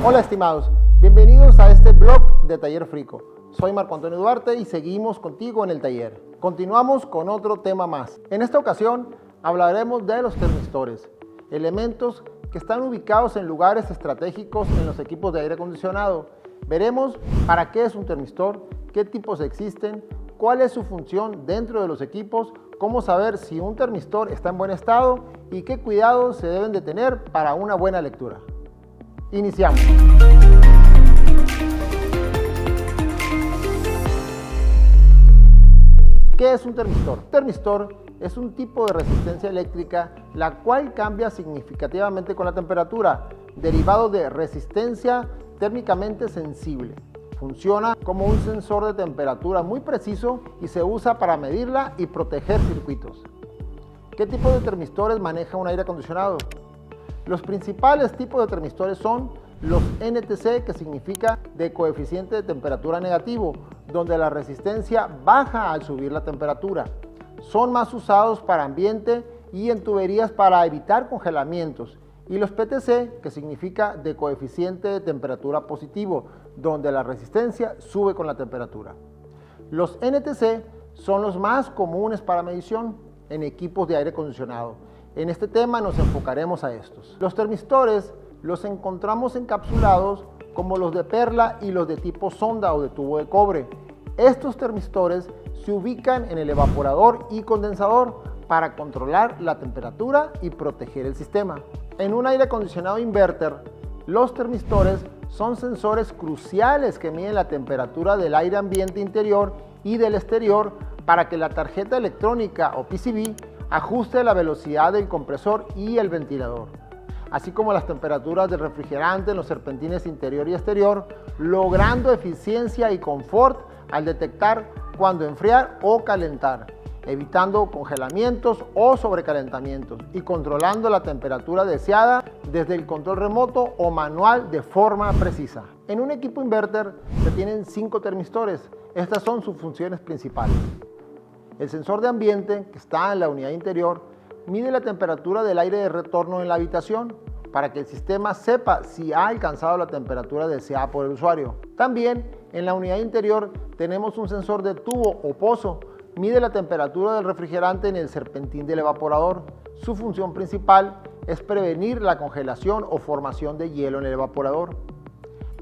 Hola estimados, bienvenidos a este blog de Taller Frico. Soy Marco Antonio Duarte y seguimos contigo en el taller. Continuamos con otro tema más. En esta ocasión hablaremos de los termistores, elementos que están ubicados en lugares estratégicos en los equipos de aire acondicionado. Veremos para qué es un termistor, qué tipos existen, cuál es su función dentro de los equipos, cómo saber si un termistor está en buen estado y qué cuidados se deben de tener para una buena lectura. Iniciamos. ¿Qué es un termistor? Termistor es un tipo de resistencia eléctrica la cual cambia significativamente con la temperatura, derivado de resistencia térmicamente sensible. Funciona como un sensor de temperatura muy preciso y se usa para medirla y proteger circuitos. ¿Qué tipo de termistores maneja un aire acondicionado? Los principales tipos de termistores son los NTC, que significa de coeficiente de temperatura negativo, donde la resistencia baja al subir la temperatura. Son más usados para ambiente y en tuberías para evitar congelamientos. Y los PTC, que significa de coeficiente de temperatura positivo, donde la resistencia sube con la temperatura. Los NTC son los más comunes para medición en equipos de aire acondicionado. En este tema nos enfocaremos a estos. Los termistores los encontramos encapsulados como los de perla y los de tipo sonda o de tubo de cobre. Estos termistores se ubican en el evaporador y condensador para controlar la temperatura y proteger el sistema. En un aire acondicionado inverter, los termistores son sensores cruciales que miden la temperatura del aire ambiente interior y del exterior para que la tarjeta electrónica o PCB ajuste la velocidad del compresor y el ventilador, así como las temperaturas del refrigerante en los serpentines interior y exterior, logrando eficiencia y confort al detectar cuándo enfriar o calentar, evitando congelamientos o sobrecalentamientos y controlando la temperatura deseada desde el control remoto o manual de forma precisa. En un equipo inverter se tienen 5 termistores. Estas son sus funciones principales. El sensor de ambiente, que está en la unidad interior, mide la temperatura del aire de retorno en la habitación para que el sistema sepa si ha alcanzado la temperatura deseada por el usuario. También en la unidad interior tenemos un sensor de tubo o pozo. Mide la temperatura del refrigerante en el serpentín del evaporador. Su función principal es prevenir la congelación o formación de hielo en el evaporador.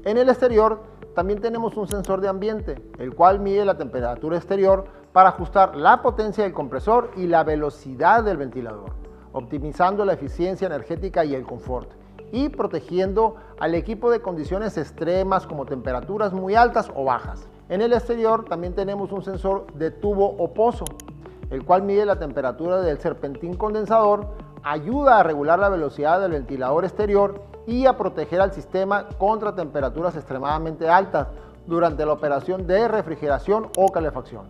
En el exterior también tenemos un sensor de ambiente, el cual mide la temperatura exterior para ajustar la potencia del compresor y la velocidad del ventilador, optimizando la eficiencia energética y el confort, y protegiendo al equipo de condiciones extremas como temperaturas muy altas o bajas. En el exterior también tenemos un sensor de tubo o pozo, el cual mide la temperatura del serpentín condensador, ayuda a regular la velocidad del ventilador exterior y a proteger al sistema contra temperaturas extremadamente altas durante la operación de refrigeración o calefacción.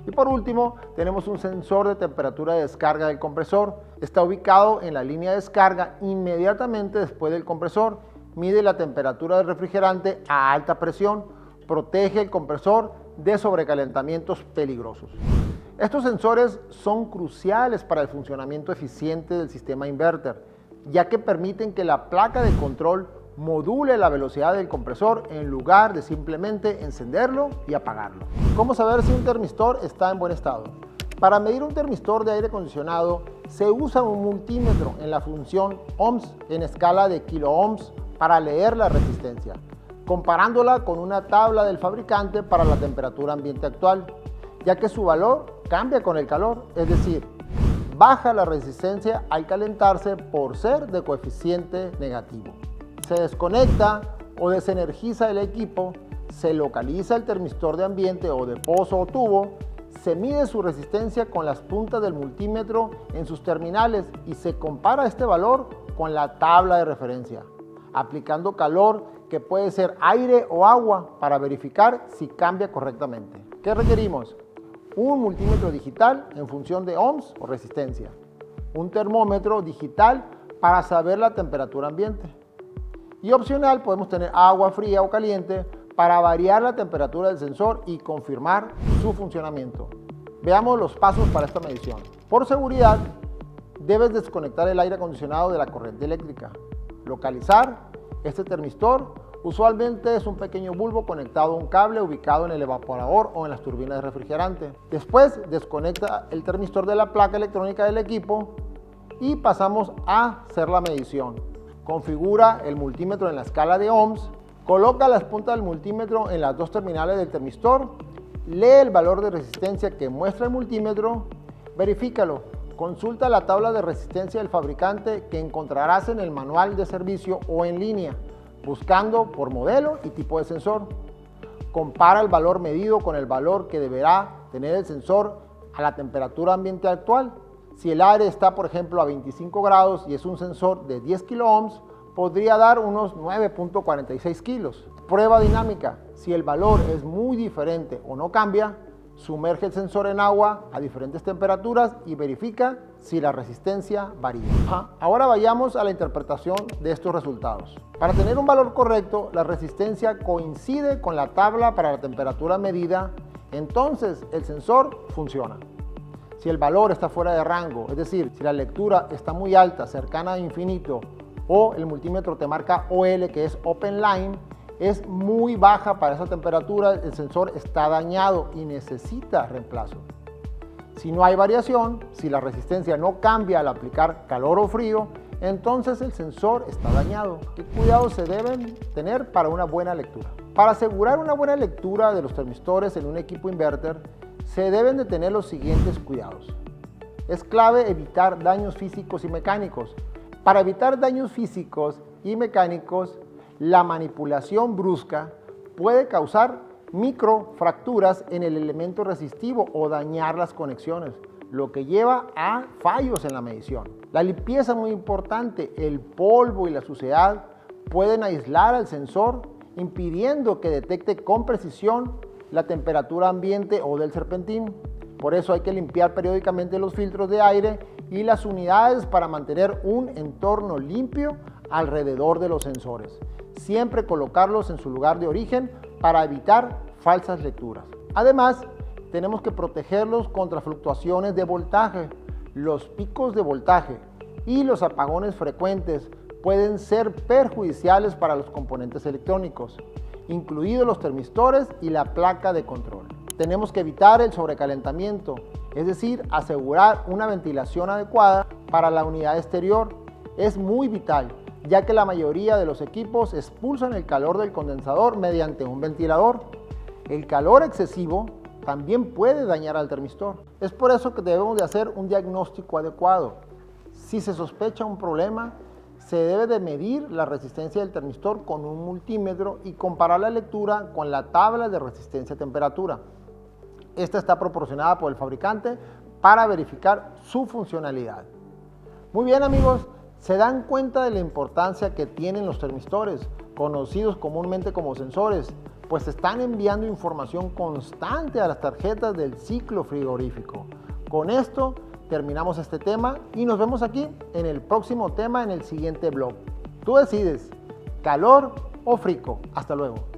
Y por último, tenemos un sensor de temperatura de descarga del compresor. Está ubicado en la línea de descarga inmediatamente después del compresor. Mide la temperatura del refrigerante a alta presión. Protege el compresor de sobrecalentamientos peligrosos. Estos sensores son cruciales para el funcionamiento eficiente del sistema inverter, ya que permiten que la placa de control module la velocidad del compresor en lugar de simplemente encenderlo y apagarlo. ¿Cómo saber si un termistor está en buen estado? Para medir un termistor de aire acondicionado se usa un multímetro en la función ohms en escala de kiloohms para leer la resistencia, comparándola con una tabla del fabricante para la temperatura ambiente actual, ya que su valor cambia con el calor, es decir, baja la resistencia al calentarse por ser de coeficiente negativo. Se desconecta o desenergiza el equipo, se localiza el termistor de ambiente o de pozo o tubo, se mide su resistencia con las puntas del multímetro en sus terminales y se compara este valor con la tabla de referencia, aplicando calor que puede ser aire o agua para verificar si cambia correctamente. ¿Qué requerimos? Un multímetro digital en función de ohms o resistencia, un termómetro digital para saber la temperatura ambiente. Y opcional podemos tener agua fría o caliente para variar la temperatura del sensor y confirmar su funcionamiento. Veamos los pasos para esta medición. Por seguridad, debes desconectar el aire acondicionado de la corriente eléctrica, localizar este termistor Usualmente es un pequeño bulbo conectado a un cable ubicado en el evaporador o en las turbinas de refrigerante. Después desconecta el termistor de la placa electrónica del equipo y pasamos a hacer la medición. Configura el multímetro en la escala de ohms, coloca las puntas del multímetro en las dos terminales del termistor, lee el valor de resistencia que muestra el multímetro, verifícalo, consulta la tabla de resistencia del fabricante que encontrarás en el manual de servicio o en línea, buscando por modelo y tipo de sensor. Compara el valor medido con el valor que deberá tener el sensor a la temperatura ambiente actual. Si el aire está, por ejemplo, a 25 grados y es un sensor de 10 kiloohms, podría dar unos 9.46 kilos. Prueba dinámica. Si el valor es muy diferente o no cambia, sumerge el sensor en agua a diferentes temperaturas y verifica si la resistencia varía. Ahora vayamos a la interpretación de estos resultados. Para tener un valor correcto, la resistencia coincide con la tabla para la temperatura medida, entonces el sensor funciona. Si el valor está fuera de rango, es decir, si la lectura está muy alta, cercana a infinito, o el multímetro te marca OL, que es Open Line, es muy baja para esa temperatura, el sensor está dañado y necesita reemplazo. Si no hay variación, si la resistencia no cambia al aplicar calor o frío, entonces el sensor está dañado. ¿Qué cuidados se deben tener para una buena lectura? Para asegurar una buena lectura de los termistores en un equipo inverter, se deben de tener los siguientes cuidados. Es clave evitar daños físicos y mecánicos. Para evitar daños físicos y mecánicos, la manipulación brusca puede causar microfracturas en el elemento resistivo o dañar las conexiones, lo que lleva a fallos en la medición. La limpieza es muy importante. El polvo y la suciedad pueden aislar al sensor, impidiendo que detecte con precisión la temperatura ambiente o del serpentín. Por eso hay que limpiar periódicamente los filtros de aire y las unidades para mantener un entorno limpio alrededor de los sensores. Siempre colocarlos en su lugar de origen para evitar falsas lecturas. Además, tenemos que protegerlos contra fluctuaciones de voltaje. Los picos de voltaje y los apagones frecuentes pueden ser perjudiciales para los componentes electrónicos, incluidos los termistores y la placa de control. Tenemos que evitar el sobrecalentamiento, es decir, asegurar una ventilación adecuada para la unidad exterior. Es muy vital, ya que la mayoría de los equipos expulsan el calor del condensador mediante un ventilador. El calor excesivo también puede dañar al termistor. Es por eso que debemos de hacer un diagnóstico adecuado. Si se sospecha un problema, se debe de medir la resistencia del termistor con un multímetro y comparar la lectura con la tabla de resistencia a temperatura. Esta está proporcionada por el fabricante para verificar su funcionalidad. Muy bien, amigos, se dan cuenta de la importancia que tienen los termistores, conocidos comúnmente como sensores, pues están enviando información constante a las tarjetas del ciclo frigorífico. Con esto terminamos este tema y nos vemos aquí en el próximo tema en el siguiente blog. Tú decides, calor o frico. Hasta luego.